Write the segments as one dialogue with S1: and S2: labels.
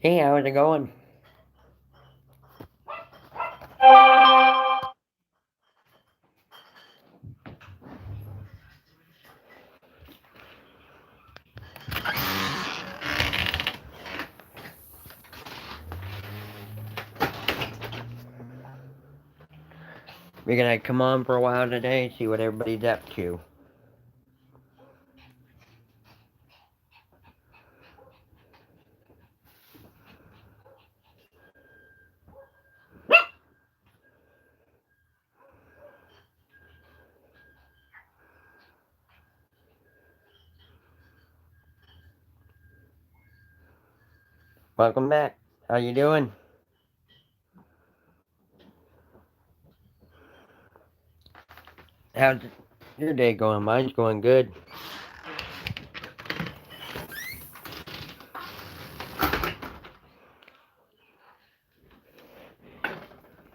S1: Hey, how's it going? We're gonna come on for a while today, see what everybody's up to. Welcome back. How you doing? How's your day going? Mine's going good.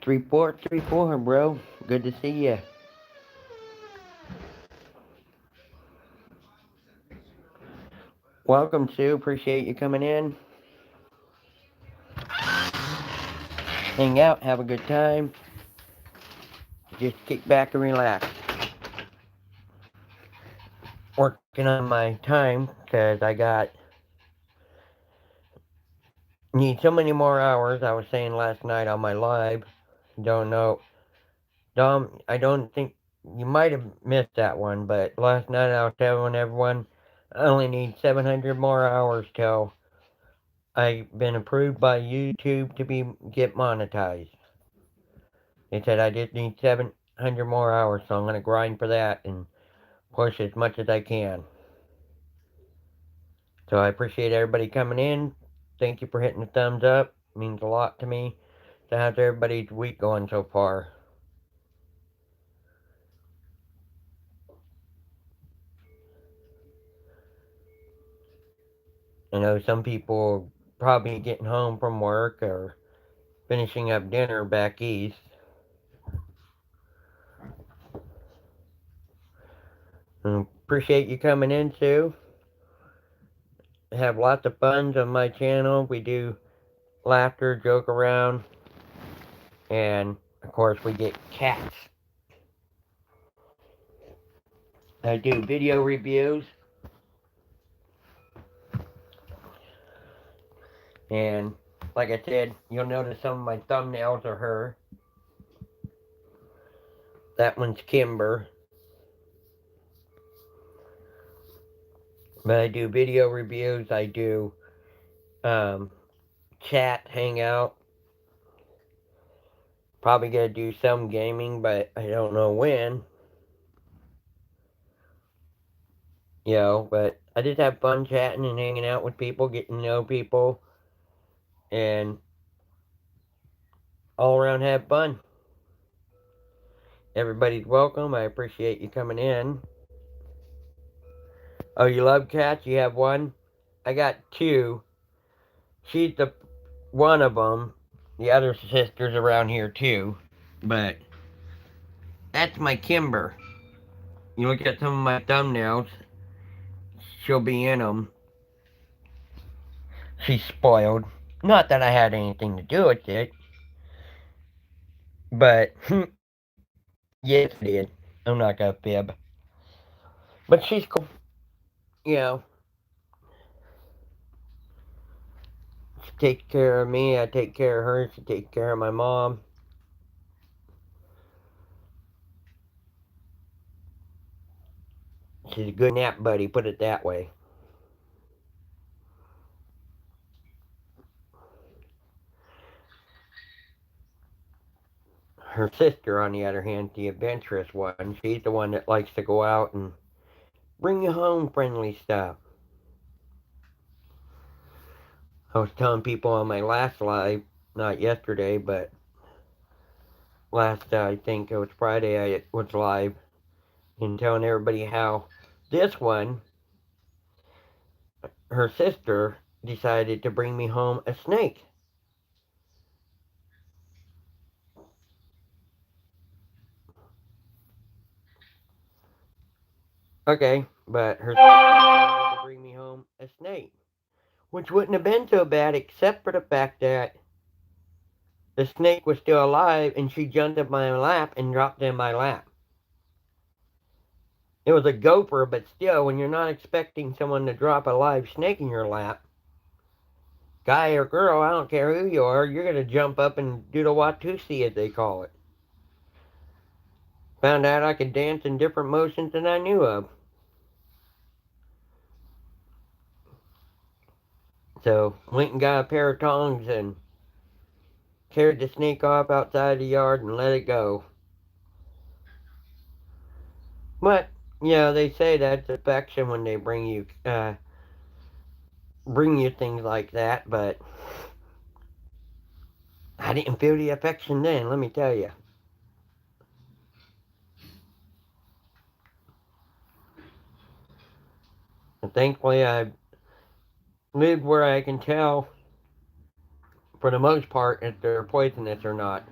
S1: 3434, bro. Good to see ya. Welcome, Sue. Appreciate you coming in. Hang out, have a good time. Just kick back and relax. Working on my time because need so many more hours. I was saying last night on my live. Don't know. Dom, I don't think you might have missed that one, but last night I was telling everyone I only need 700 more hours till I've been approved by YouTube to get monetized. They said I just need 700 more hours, so I'm gonna grind for that and push as much as I can. So I appreciate everybody coming in. Thank you for hitting the thumbs up. It means a lot to me. So how's everybody's week going so far? I know some people probably getting home from work or finishing up dinner back east. Appreciate you coming in, Sue. Have lots of fun on my channel. We do laughter, joke around, and of course we get cats. I do video reviews, and like I said, you'll notice some of my thumbnails are her. That one's Kimber. But I do video reviews, I do chat, hangout. Probably gonna do some gaming, but I don't know when. But I just have fun chatting and hanging out with people, getting to know people, and all around have fun. Everybody's welcome. I appreciate you coming in. Oh, you love cats? You have one? I got two. She's the one of them. The other sister's around here too. But that's my Kimber. You look at some of my thumbnails, she'll be in them. She's spoiled. Not that I had anything to do with it. But, yes, I did. I'm not gonna fib. But she's cool. You know, she takes care of me. I take care of her. She takes care of my mom. She's a good nap buddy, put it that way. Her sister, on the other hand, the adventurous one, she's the one that likes to go out and bring you home friendly stuff. I was telling people on my last live, not yesterday, but last, I think it was Friday, I was live, and telling everybody how this one, her sister, decided to bring me home a snake. Okay, but her sister decided to bring me home a snake, which wouldn't have been so bad except for the fact that the snake was still alive and she jumped in my lap and dropped in my lap. It was a gopher, but still, when you're not expecting someone to drop a live snake in your lap, guy or girl, I don't care who you are, you're going to jump up and do the Watusi, as they call it. Found out I could dance in different motions than I knew of. So, went and got a pair of tongs and carried the snake off outside the yard and let it go. But, they say that's affection when they bring you things like that, but I didn't feel the affection then, let me tell you. And thankfully, I've lived where I can tell, for the most part, if they're poisonous or not.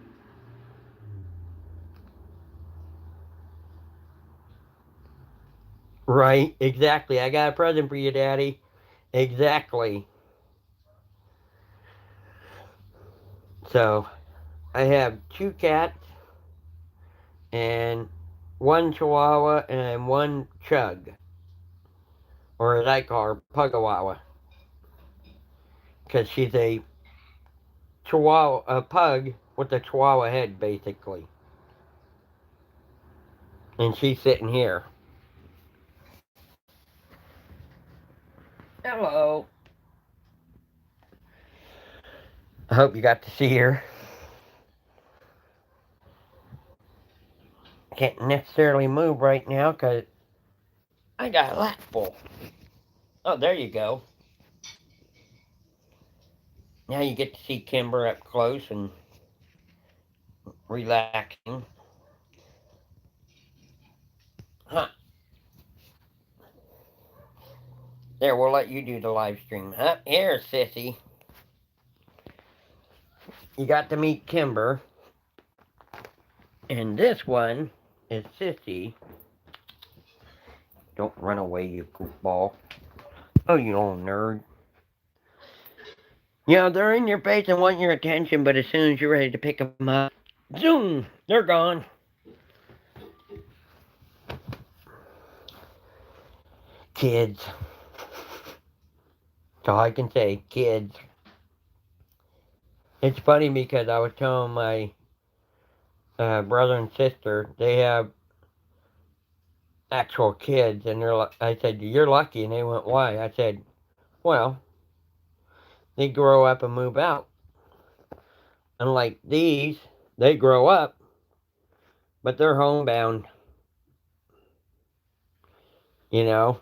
S1: Right, exactly. I got a present for you, Daddy. Exactly. So, I have 2 cats and 1 Chihuahua and 1 Chug, or as I call her, Pugawawa, because she's a Chihuahua, a pug with a Chihuahua head, basically. And she's sitting here. Hello. I hope you got to see her. Can't necessarily move right now because I got a lap full. Oh, there you go. Now you get to see Kimber up close and relaxing. Huh. There, we'll let you do the live stream. Huh? Here, sissy. You got to meet Kimber. And this one is Sissy. Don't run away, you goofball. Oh, you little nerd. They're in your face and want your attention, but as soon as you're ready to pick them up, zoom, they're gone. Kids. That's all I can say, kids. It's funny because I was telling my brother and sister, they have actual kids, and I said, you're lucky, and they went, why? I said, well, they grow up and move out. Unlike these, they grow up, but they're homebound. You know?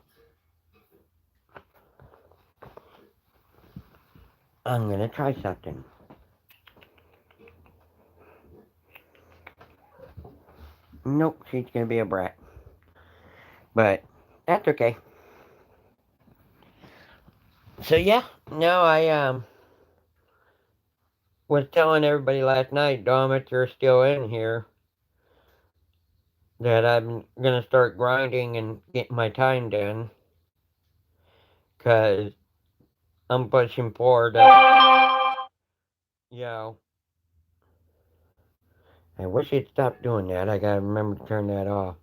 S1: I'm gonna try something. Nope, she's gonna be a brat. But that's okay. So yeah, no, I was telling everybody last night, Dom, if you're still in here, that I'm gonna start grinding and getting my time done. Cause I'm pushing forward. I wish you'd stop doing that. I gotta remember to turn that off.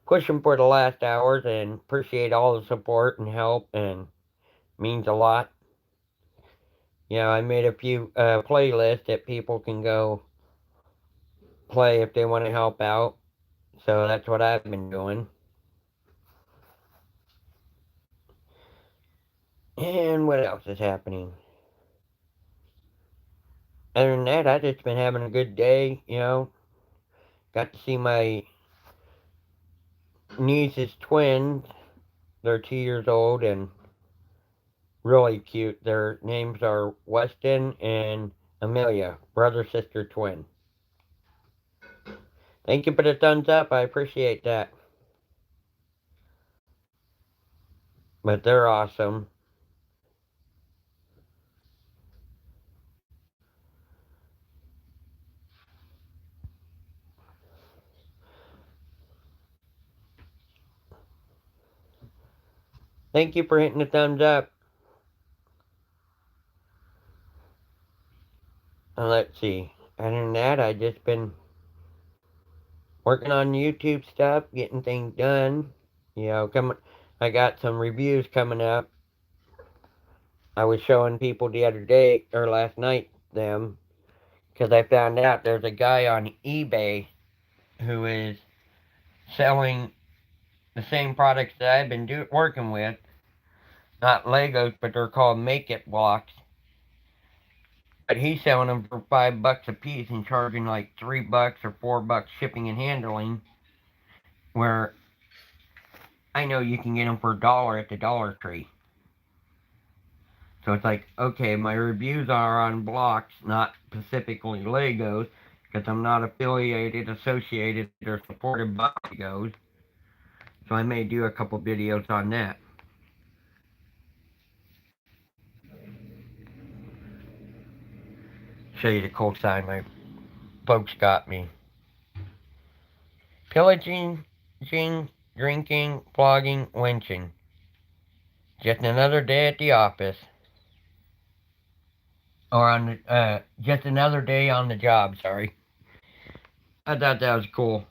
S1: Pushing for the last hours and appreciate all the support and help and means a lot. I made a few playlists that people can go play if they want to help out. So that's what I've been doing. And what else is happening? Other than that, I've just been having a good day, Got to see my niece's twins. They're 2 years old and really cute. Their names are Weston and Amelia, brother sister twin. Thank you for the thumbs up. I appreciate that. But they're awesome. Thank you for hitting the thumbs up. And let's see. Other than that, I just been working on YouTube stuff, getting things done. You know, I got some reviews coming up. I was showing people the other day, or last night, them, because I found out there's a guy on eBay who is selling the same products that I've been working with. Not Legos, but they're called Make It blocks. But he's selling them for $5 a piece and charging like $3 or $4 shipping and handling. Where I know you can get them for $1 at the Dollar Tree. So it's like, okay, my reviews are on blocks, not specifically Legos, because I'm not affiliated, associated, or supported by Legos. So I may do a couple videos on that. Show you the cold side my folks got me. Pillaging, drinking, flogging, lynching. Just another day at the office. Or just another day on the job, sorry. I thought that was cool.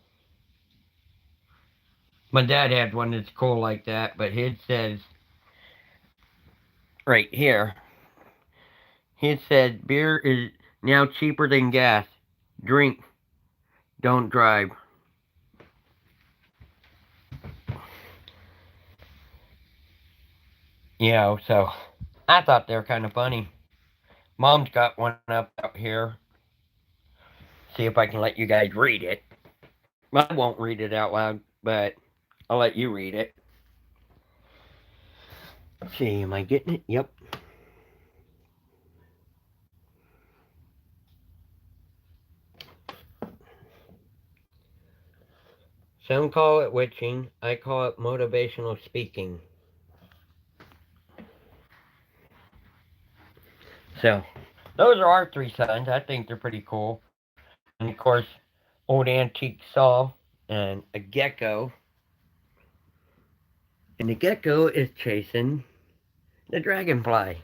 S1: My dad had one that's cool like that, but his says, right here, his says, beer is now cheaper than gas. Drink, don't drive. You know, so I thought they were kind of funny. Mom's got one up out here. See if I can let you guys read it. I won't read it out loud, but I'll let you read it. Let's see, am I getting it? Yep. Some call it witching. I call it motivational speaking. So, those are our three sons. I think they're pretty cool. And of course, old antique saw and a gecko. And the gecko is chasing the dragonfly.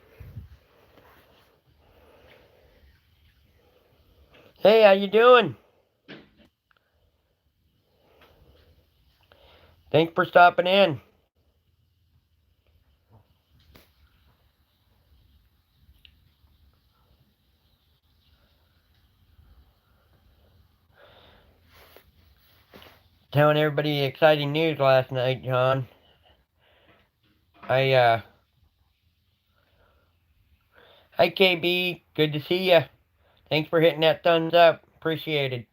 S1: Hey, how you doing? Thanks for stopping in. Telling everybody exciting news last night, John. Hi KB, good to see ya. Thanks for hitting that thumbs up. Appreciated.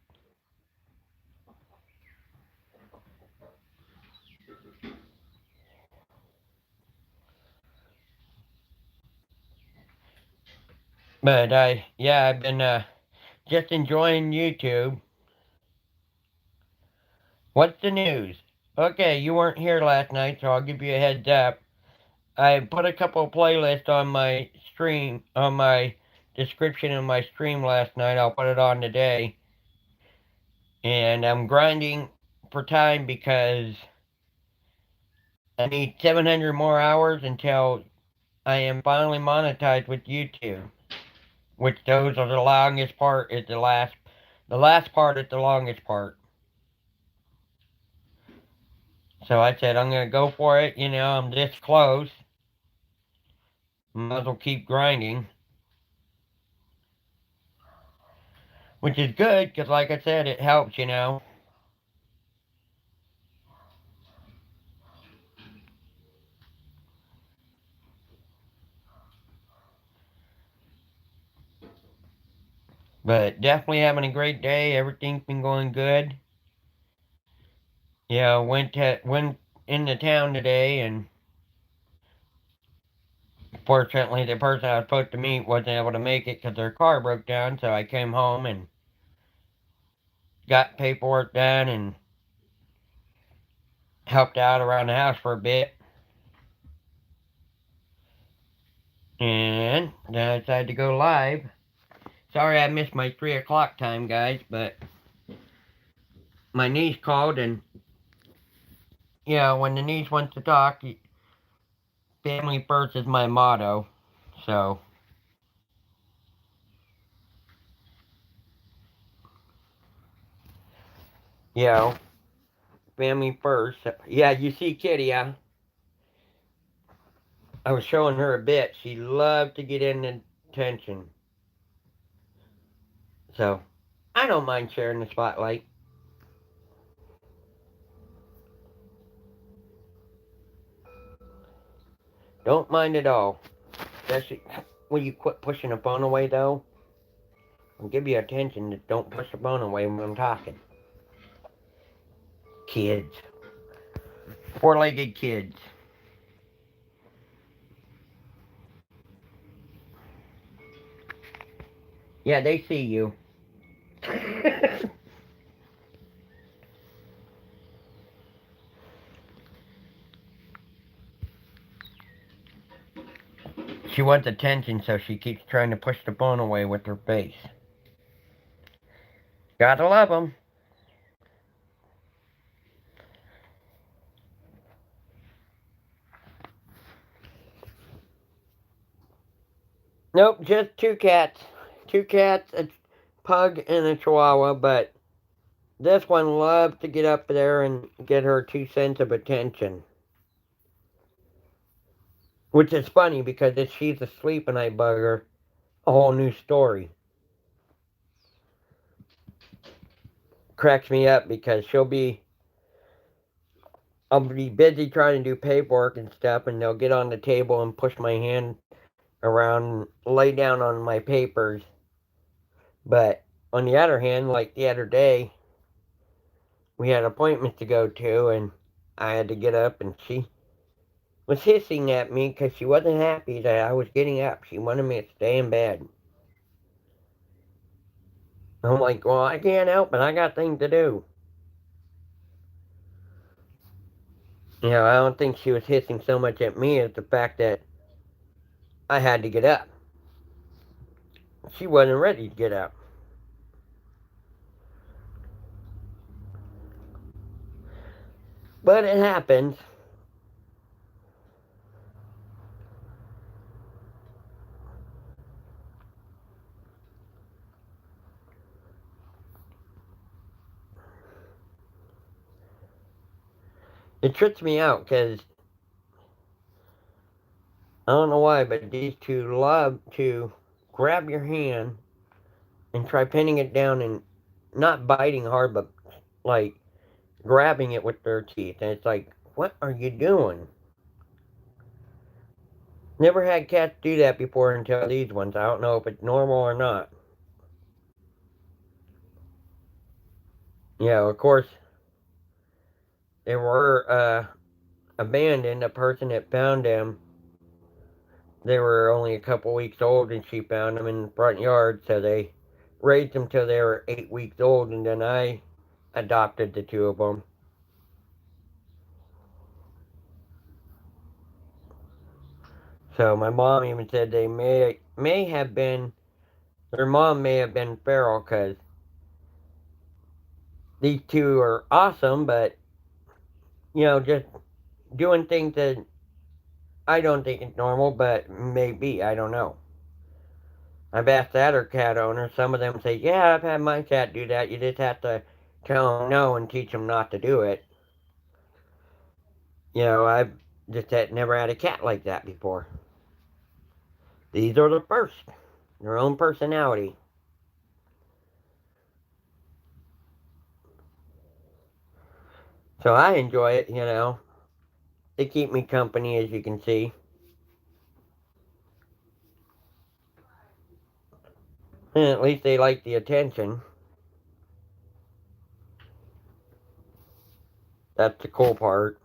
S1: But I've been just enjoying YouTube. What's the news? Okay, you weren't here last night, so I'll give you a heads up. I put a couple of playlists on my stream, on my description of my stream last night. I'll put it on today. And I'm grinding for time because I need 700 more hours until I am finally monetized with YouTube. Which those are the longest part is the last part is the longest part. So I said I'm gonna go for it, you know, I'm this close. Might as well keep grinding. Which is good, because like I said, it helps, you know. But definitely having a great day. Everything's been going good. Yeah, went into town today, and fortunately, the person I was supposed to meet wasn't able to make it because their car broke down. So I came home and got paperwork done and helped out around the house for a bit. And then I decided to go live. Sorry I missed my 3 o'clock time, guys, but my niece called, and yeah, when the niece wants to talk, family first is my motto. So, you know, family first. Yeah, you see Kitty, I was showing her a bit. She loved to get in attention. So, I don't mind sharing the spotlight. Don't mind at all. Especially, will you quit pushing the phone away, though? I'll give you attention. Just don't push the phone away when I'm talking. Kids. Four-legged kids. Yeah, they see you. She wants attention, so she keeps trying to push the phone away with her face. Gotta love them. Nope, just two cats. Two cats, a pug, and a chihuahua, but this one loves to get up there and get her 2 cents of attention. Which is funny because if she's asleep and I bug her, a whole new story. Cracks me up because I'll be busy trying to do paperwork and stuff, and they'll get on the table and push my hand around, lay down on my papers. But on the other hand, like the other day, we had appointments to go to, and I had to get up, and she was hissing at me because she wasn't happy that I was getting up. She wanted me to stay in bed. I'm like, well, I can't help it. I got things to do. You know, I don't think she was hissing so much at me as the fact that I had to get up. She wasn't ready to get up. But it happens. It trips me out because I don't know why, but these two love to grab your hand and try pinning it down and not biting hard, but like grabbing it with their teeth. And it's like, what are you doing? Never had cats do that before until these ones. I don't know if it's normal or not. Yeah, of course, they were abandoned. The person that found them, they were only a couple weeks old, and she found them in the front yard. So they raised them till they were 8 weeks old, and then I adopted the two of them. So my mom even said they may have been their mom may have been feral because these two are awesome, but just doing things that I don't think is normal, but maybe I don't know. I've asked other cat owners. Some of them say, "Yeah, I've had my cat do that. You just have to tell them no and teach them not to do it." I've just never had a cat like that before. These are the first. Their own personality. So I enjoy it. They keep me company, as you can see. And at least they like the attention. That's the cool part.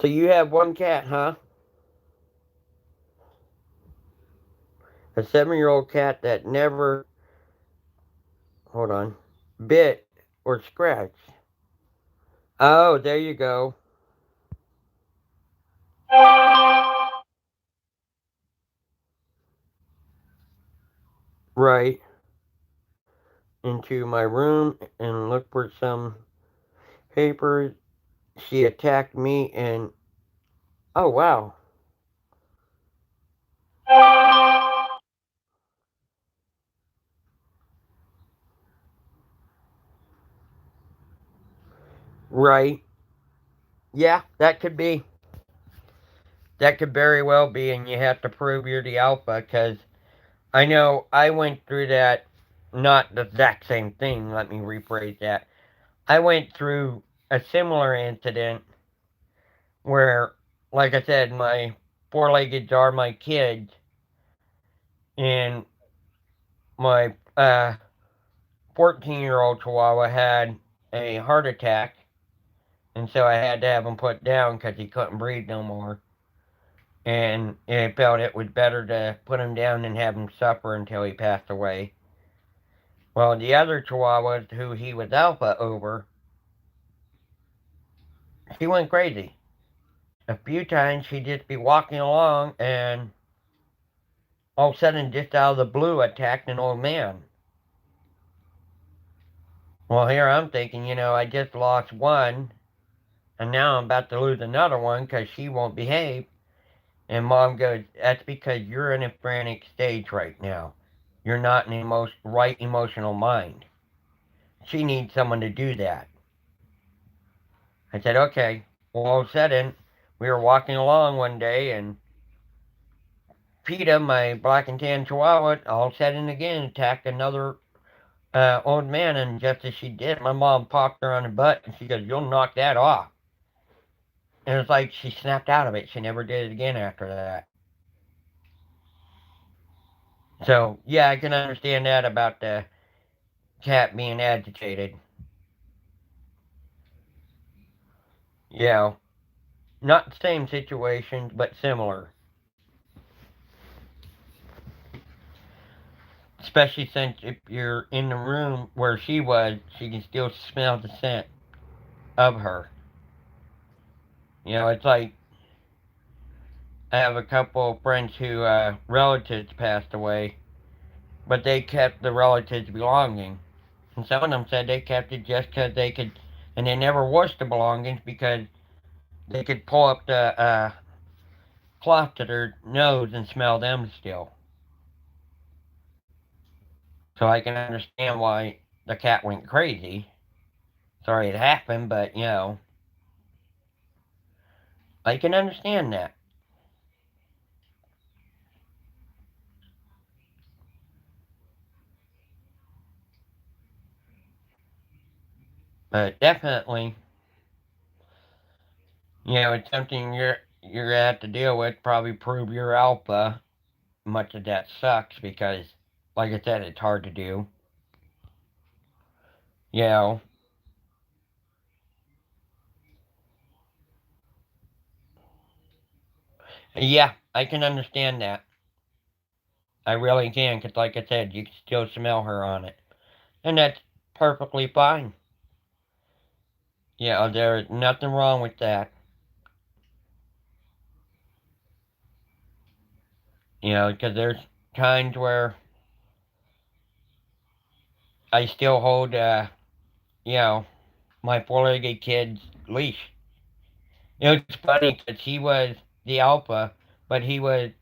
S1: So you have one cat, huh? A 7-year-old cat that never, hold on, bit or scratched. Oh, there you go. Right. Into my room and look for some papers. She attacked me and, oh wow. Right. Yeah, that could be. That could very well be, and you have to prove you're the alpha, because I know I went through that, not the exact same thing, let me rephrase that. I went through a similar incident where, like I said, my four-leggeds are my kids, and my 14-year-old Chihuahua had a heart attack, and so I had to have him put down because he couldn't breathe no more. And I felt it was better to put him down than have him suffer until he passed away. Well, the other Chihuahua, who he was alpha over, she went crazy. A few times she'd just be walking along and all of a sudden, just out of the blue, attacked an old man. Well, here I'm thinking, I just lost one, and now I'm about to lose another one because she won't behave. And mom goes, that's because you're in a frantic stage right now. You're not in the right emotional mind. She needs someone to do that. I said, okay. Well, all of a sudden, we were walking along one day, and PETA, my black and tan chihuahua, all of a sudden again attacked another old man, and just as she did, my mom popped her on the butt, and she goes, you'll knock that off. And it's like she snapped out of it. She never did it again after that. So, yeah, I can understand that about the cat being agitated. Yeah, not the same situation, but similar. Especially since if you're in the room where she was, she can still smell the scent of her. It's like I have a couple of friends who relatives passed away, but they kept the relatives' belongings. And some of them said they kept it just because they could, and they never washed the belongings because they could pull up the cloth to their nose and smell them still. So I can understand why the cat went crazy. Sorry it happened, but I can understand that. But definitely, it's something you're gonna have to deal with. Probably prove your alpha. Much of that sucks because, like I said, it's hard to do. You know, yeah, I can understand that. I really can, because like I said, you can still smell her on it. And that's perfectly fine. There's nothing wrong with that. Because there's times where I still hold, you know, my four-legged kid's leash. It's funny because he was the alpha, but he was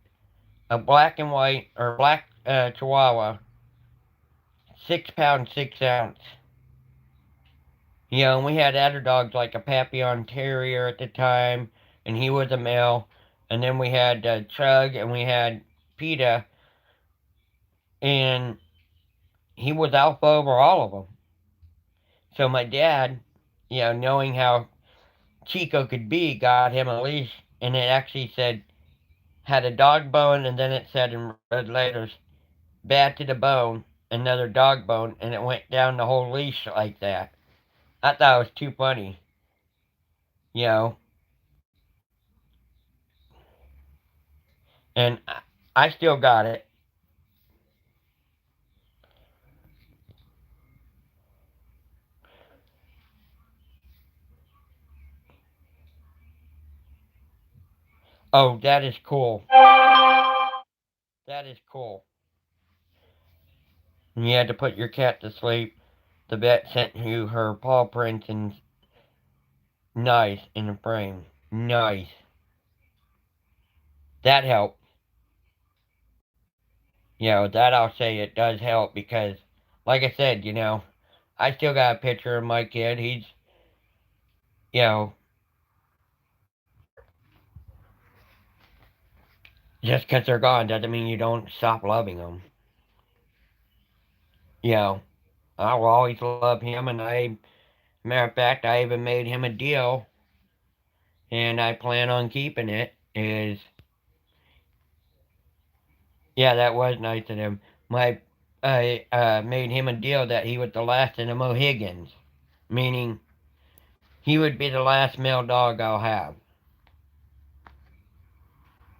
S1: a black and white, or black chihuahua, 6 pounds, 6 ounce. And we had other dogs like a Papillon Terrier at the time, and he was a male. And then we had Chug, and we had PETA, and he was alpha over all of them. So my dad, knowing how Chico could be, got him a leash, and it actually said, had a dog bone, and then it said in red letters, bad to the bone, another dog bone, and it went down the whole leash like that. I thought it was too funny, you know. And I still got it. Oh, that is cool. That is cool. And you had to put your cat to sleep. The vet sent you her paw prints and nice in the frame. Nice. That helped. That I'll say it does help because, like I said, I still got a picture of my kid. He's, you know, just because they're gone doesn't mean you don't stop loving them. You know, I will always love him, and matter of fact, I even made him a deal, and I plan on keeping it. Yeah, that was nice of him. I made him a deal that he was the last of the Mohegans, meaning he would be the last male dog I'll have.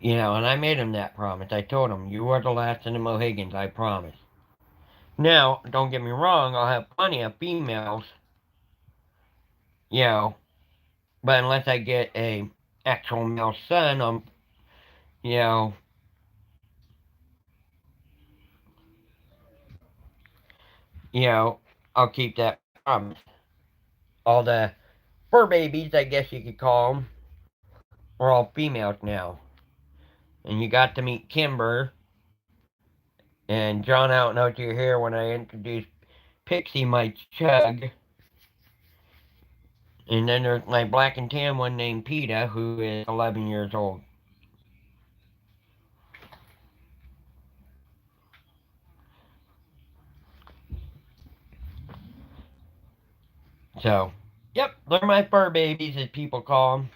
S1: And I made him that promise. I told him, you are the last of the Mohegans, I promise. Now, don't get me wrong, I'll have plenty of females, you know, but unless I get a actual male son, you know, you know, I'll keep that promise. All the fur babies, I guess you could call them, are all females now. And you got to meet Kimber. And John, I don't know if you're here when I introduced Pixie, my Chug. And then there's my black and tan one named PETA, who is 11 years old. So, yep, they're my fur babies, as people call them.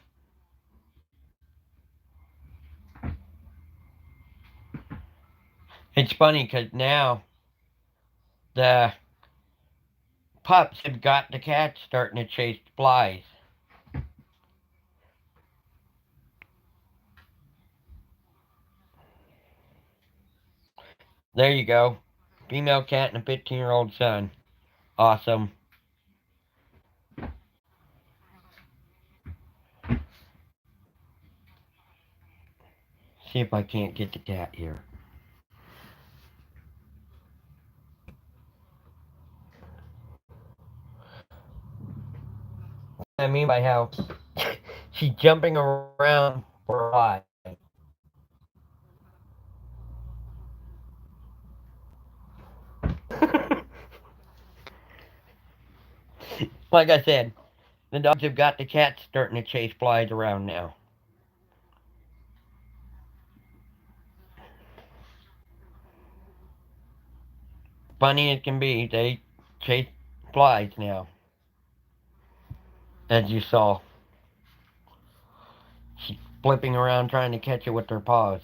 S1: It's funny because now the pups have got the cats starting to chase flies. There you go. Female cat and a 15-year-old son. Awesome. See if I can't get the cat here. I mean by how she's jumping around for a fly. Like I said, the dogs have got the cats starting to chase flies around now. Funny as can be, they chase flies now. As you saw. She's flipping around trying to catch it with her paws.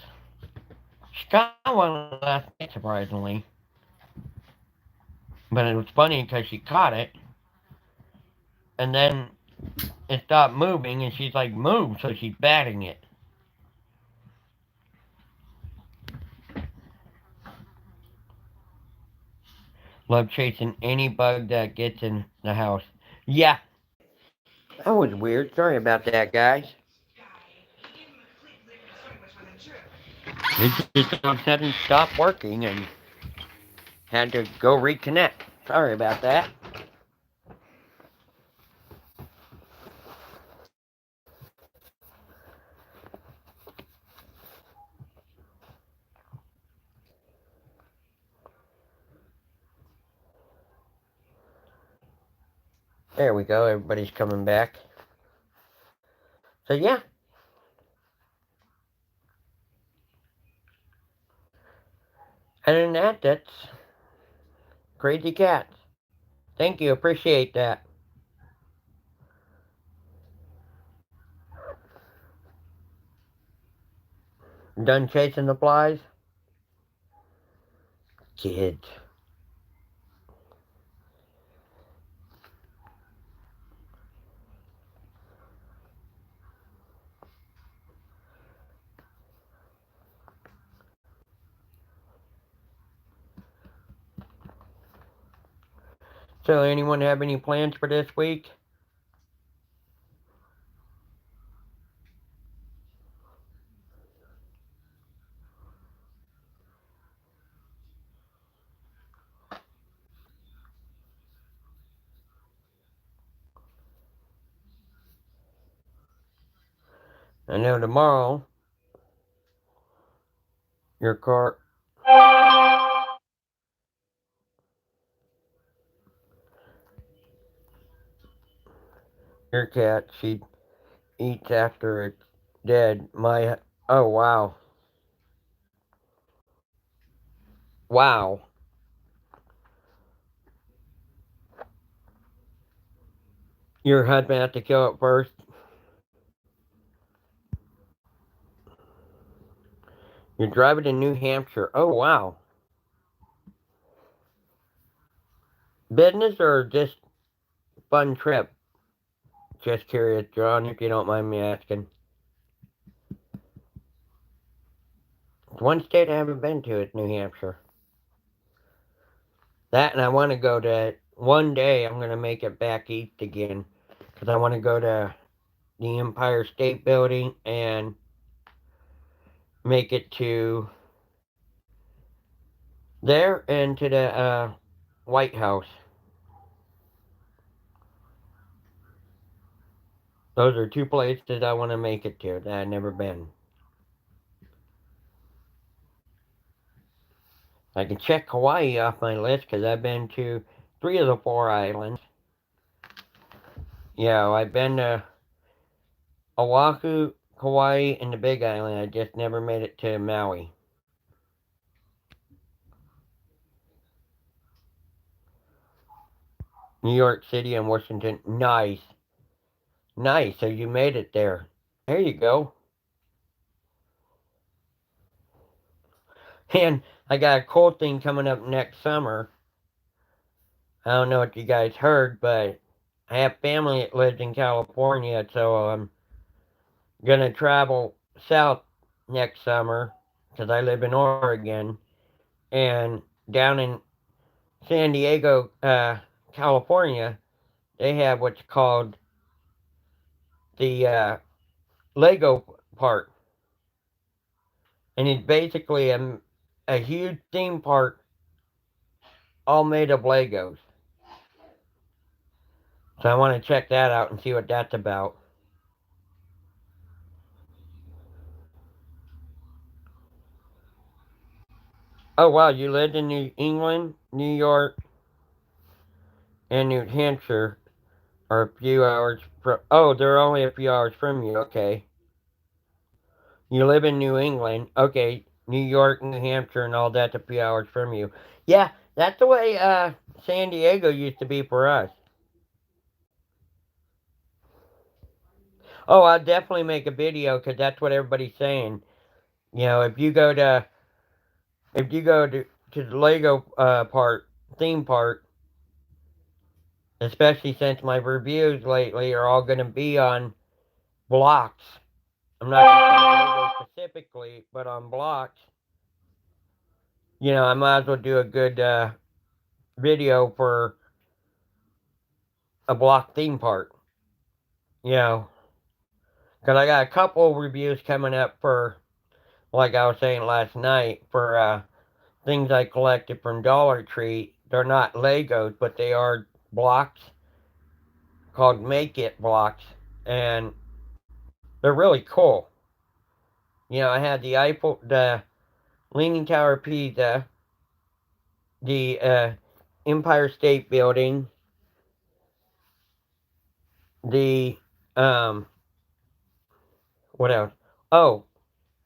S1: She got one last night, surprisingly. But it was funny because she caught it, and then it stopped moving, and she's like, move, so she's batting it. Love chasing any bug that gets in the house. Yeah. That was weird. Sorry about that, guys. It just all of a sudden stopped working and had to go reconnect. Sorry about that. There we go. Everybody's coming back. So, yeah. Other than that, that's Crazy Cats. Thank you. Appreciate that. Done chasing the flies? Kids. So, anyone have any plans for this week? I know tomorrow your car, your cat, she eats after it's dead. Oh wow, wow. Your husband had to kill it first. You're driving to New Hampshire. Oh wow. Business or just fun trip? Just curious, John, if you don't mind me asking. One state I haven't been to is New Hampshire. That and I want to go to, one day I'm going to make it back east again. Because I want to go to the Empire State Building and make it to there and to the White House. Those are two places I want to make it to that I've never been. I can check Hawaii off my list because I've been to 3 of the 4 islands. Yeah, I've been to Oahu, Kauai, and the Big Island. I just never made it to Maui. New York City and Washington. Nice. Nice. So you made it there. There you go. And I got a cool thing coming up next summer. I don't know if you guys heard, but I have family that lives in California, so I'm gonna travel south next summer because I live in Oregon, and down in San Diego, California, they have what's called the Lego Park, and it's basically a huge theme park all made of Legos. So I want to check that out and see what that's about. Oh wow, you lived in New England, New York, and New Hampshire are a few hours from. Oh, they're only a few hours from you. Okay, you live in New England. Okay, New York, New Hampshire, and all that's a few hours from you. Yeah, that's the way San Diego used to be for us. Oh, I'll definitely make a video because that's what everybody's saying. You know, if you go to the Lego park theme park, especially since my reviews lately are all going to be on blocks. I'm not going to say Lego specifically, but on blocks. You know, I might as well do a good video for a block theme park. You know, because I got a couple reviews coming up for, like I was saying last night, for things I collected from Dollar Tree. They're not Legos, but they are blocks called Make It blocks, and they're really cool. You know, I had the Leaning Tower of Pisa, the Empire State Building, the what else? Oh,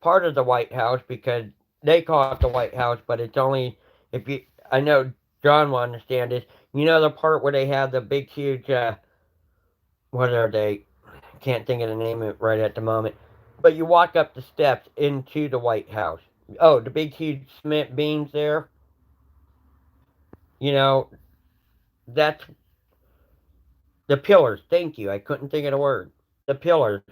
S1: part of the White House because they call it the White House, but it's only if you. I know John will understand this. You know the part where they have the big, huge. What are they? Can't think of the name of it right at the moment. But you walk up the steps into the White House. Oh, the big, huge cement beams there. You know, that's the pillars. Thank you. I couldn't think of the word. The pillars.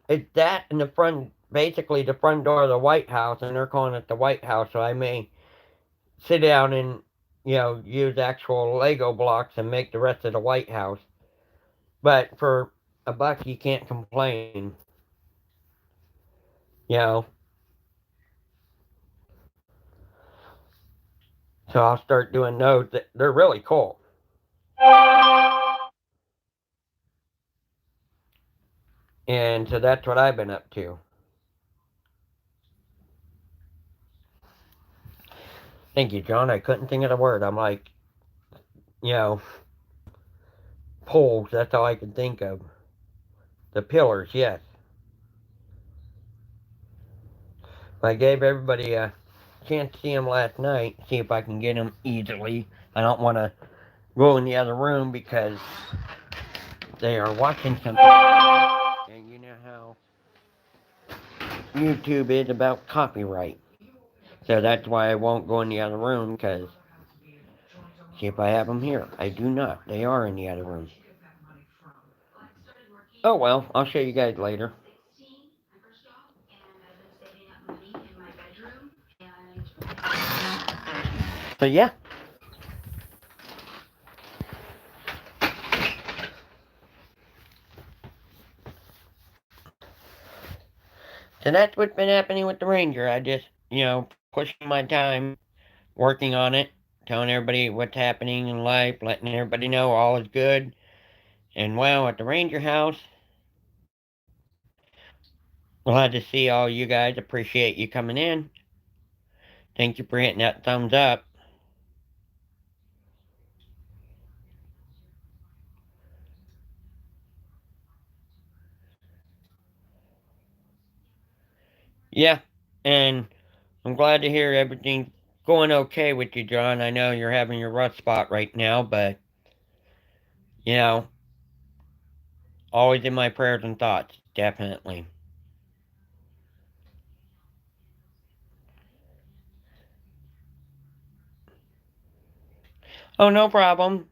S1: It's that in the front, basically the front door of the White House, and they're calling it the White House. So I may sit down and use actual Lego blocks and make the rest of the White House. But for $1, you can't complain. You know, so I'll start doing those. They're really cool. And so that's what I've been up to. Thank you, John. I couldn't think of the word. I'm like, you know, poles. That's all I could think of. The pillars, yes. I gave everybody a chance to see them last night. See if I can get them easily. I don't want to go in the other room because they are watching something. And you know how YouTube is about copyright. So that's why I won't go in the other room, because see if I have them here. I do not. They are in the other room. Oh well, I'll show you guys later. So yeah. So that's what's been happening with the Ranger. I just, pushing my time, working on it, telling everybody what's happening in life, letting everybody know all is good. And well, at the Ranger house, glad to see all you guys. Appreciate you coming in. Thank you for hitting that thumbs up. Yeah, and I'm glad to hear everything's going okay with you, John. I know you're having your rough spot right now, but, you know, always in my prayers and thoughts, definitely. Oh, no problem.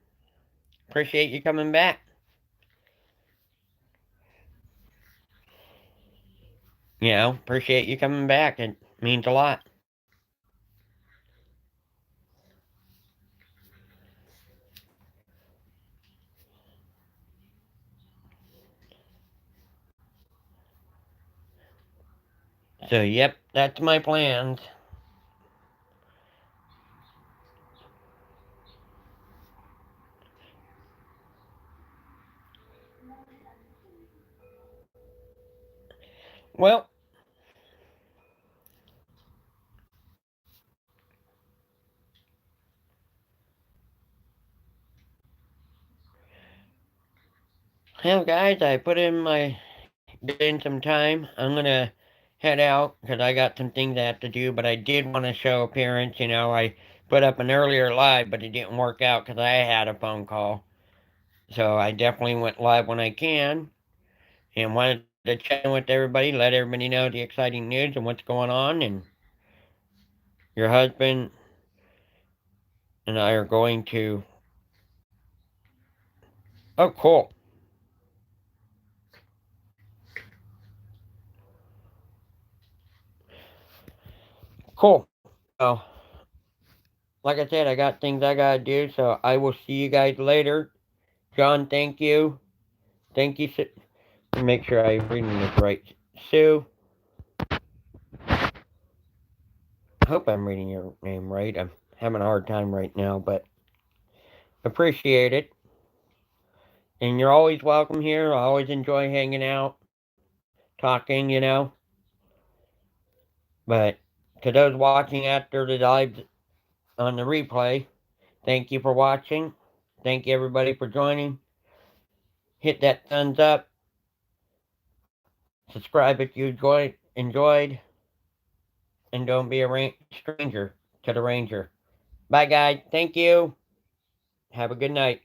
S1: Appreciate you coming back. Appreciate you coming back. It means a lot. So, yep, that's my plans. Well, guys, I put in some time. I'm gonna head out because I got some things I have to do, but I did want to show appearance. I put up an earlier live, but it didn't work out because I had a phone call. So I definitely went live when I can and wanted to chat with everybody, let everybody know the exciting news and what's going on. And your husband and I are going to. Oh, cool. Cool. So, like I said, I got things I gotta do, so I will see you guys later. John, thank you. Thank you. Make sure I'm reading this right. Sue, I hope I'm reading your name right. I'm having a hard time right now, but appreciate it. And you're always welcome here. I always enjoy hanging out, talking. But to those watching after the live on the replay, thank you for watching. Thank you everybody for joining. Hit that thumbs up. Subscribe if you enjoyed. And don't be a stranger to the Ranger. Bye, guys. Thank you. Have a good night.